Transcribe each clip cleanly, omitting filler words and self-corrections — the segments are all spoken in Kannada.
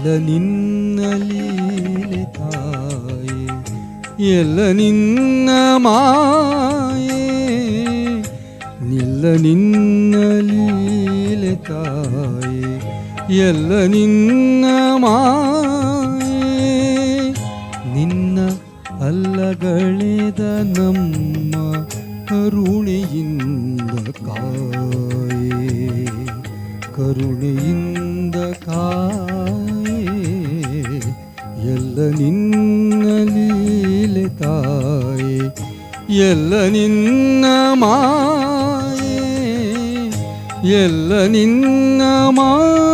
ಎಲ್ಲ ನಿನ್ನ ಲೀಲೆ ತಾಯೇ, ಎಲ್ಲ ನಿನ್ನ ಮಾಯೆ, ಎಲ್ಲ ನಿನ್ನ ಲೀಲೆ ತಾಯೇ, ಎಲ್ಲ ನಿನ್ನ ಮಾಯೆ. ನಿನ್ನ ಅಲ್ಲಗಳೆದ ನಮ್ಮ ಕರುಣೆಯಿಂದ ಕಾಯೆ, ಕರುಣೆಯಿಂದ ಕಾಯೆ. ಎಲ್ಲ ನಿನ್ನ ಲೀಲೆ ತಾಯೇ, ಎಲ್ಲ ನಿನ್ನ ಮಾಯೆ, ಎಲ್ಲ ನಿನ್ನ ಮಾಯೆ.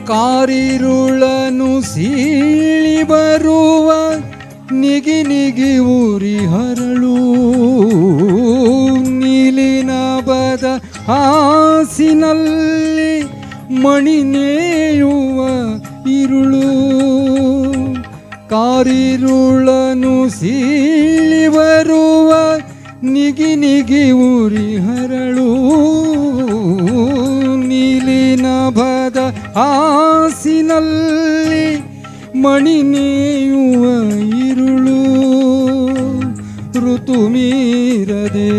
ಕಾರಿರುಳನು ಸೀಳಿ ಬರುವ ನಿಗಿ ನಿಗಿ ಉರಿ ಹರಳು, ನೀಲಿನಭದ ಹಾಸಿನಲ್ಲಿ ಮಣಿ ನೇಯುವ ಇರುಳು. ಕಾರಿರುಳನು ಸೀಳಿ ಬರುವ ನಿಗಿ ನಿಗಿ ಉರಿ ಹರಳು, ನೀಲಿನಭದ ಹಾಸಿನಲ್ಲಿ ಮಣಿ ನೇಯುವ ಇರುಳು. ಋತು ಮೀರದೆ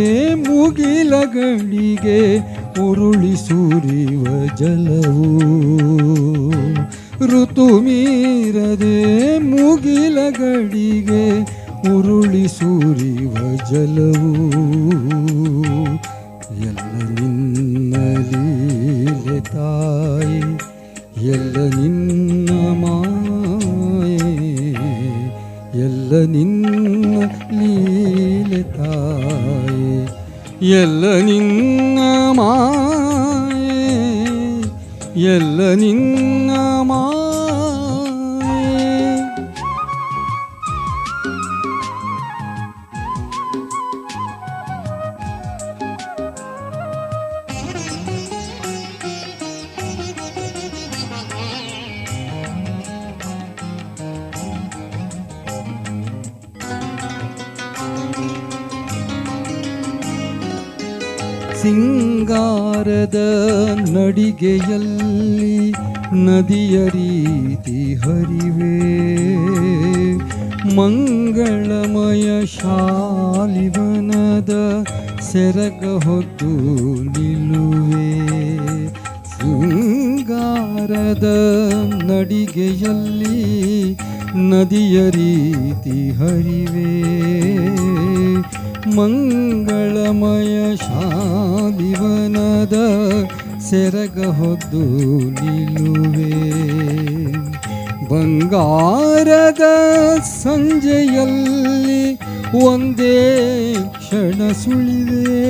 ಮುಗಿಲಗಳಿಗೆ ಉರುಳಿ ಸುರಿವ ಜಲವು, ಋತು ಮೀರದೆ ಮುಗಿಲಗಳಿಗೆ ಉರುಳಿ ಸುರಿವ ಜಲವು. ಎಲ್ಲ ನಿನ್ನ ಲೀಲೆ ತಾಯಿ, ಎಲ್ಲ ನಿನ್ನ ಮಾಯೆ, ಎಲ್ಲ ನಿನ್ನ ಲೀಲೆ ತಾಯಿ, ಎಲ್ಲ ನಿನ್ನ ಮಾಯೆ, ಎಲ್ಲ ನಿನ್ನ ಮಾಯೆ. ಸಿಂಗಾರದ ನಡಿಗೆಯಲ್ಲಿ ನದಿಯ ರೀತಿ ಹರಿವೆ, ಮಂಗಳಮಯ ಶಾಲಿವನದ ಸೆರಗ ಹೊತ್ತು ನಿಲ್ಲುವೆ. ಸಿಂಗಾರದ ನಡಿಗೆಯಲ್ಲಿ ನದಿಯ ರೀತಿ ಹರಿವೆ, ಮಂಗಳಮಯ ಶಾಲಿವನದ ಸೆರಗ ಹೊದ್ದು ನಿಲ್ಲುವೆ. ಬಂಗಾರದ ಸಂಜೆಯಲ್ಲಿ ಒಂದೇ ಕ್ಷಣ ಸುಳಿವೆ,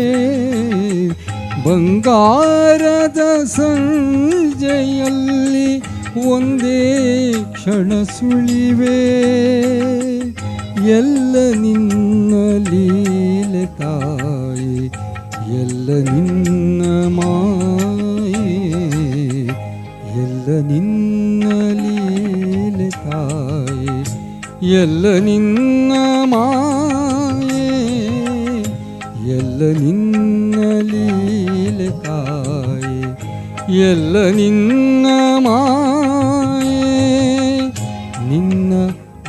ಬಂಗಾರದ ಸಂಜೆಯಲ್ಲಿ ಒಂದೇ ಕ್ಷಣ ಸುಳಿವೆ. ಎಲ್ಲ ನಿನ್ನ ಲೀಲೆ ತಾಯಿ, ಎಲ್ಲ ನಿನ್ನ ಮಾಯೆ, ಎಲ್ಲ ನಿನ್ನ ಲೀಲೆ ತಾಯಿ, ಎಲ್ಲ ನಿನ್ನ ಮಾಯೆ, ಎಲ್ಲ ನಿನ್ನ ಲೀಲೆ ತಾಯಿ, ಎಲ್ಲ ನಿನ್ನ ಮಾಯೆ. ನಿನ್ನ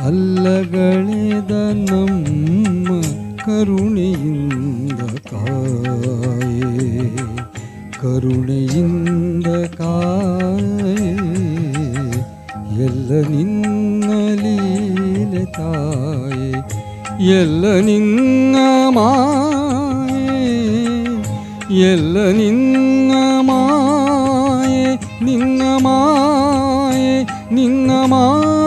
ಅಲ್ಲಗಳೆದ ನಮ್ಮ ಕರುಣೆಯಿಂದ ಕಾಯೆ, ಕರುಣೆಯಿಂದ ಕಾಯೆ. ಎಲ್ಲ ನಿನ್ನ ಲೀಲೆ ತಾಯೆ, ಎಲ್ಲ ನಿನ್ನ ಮಾಯೆ, ಎಲ್ಲ ನಿನ್ನ ಮಾಯೆ, ನಿನ್ನ ಮಾಯೆ, ನಿನ್ನ ಮಾಯೆ.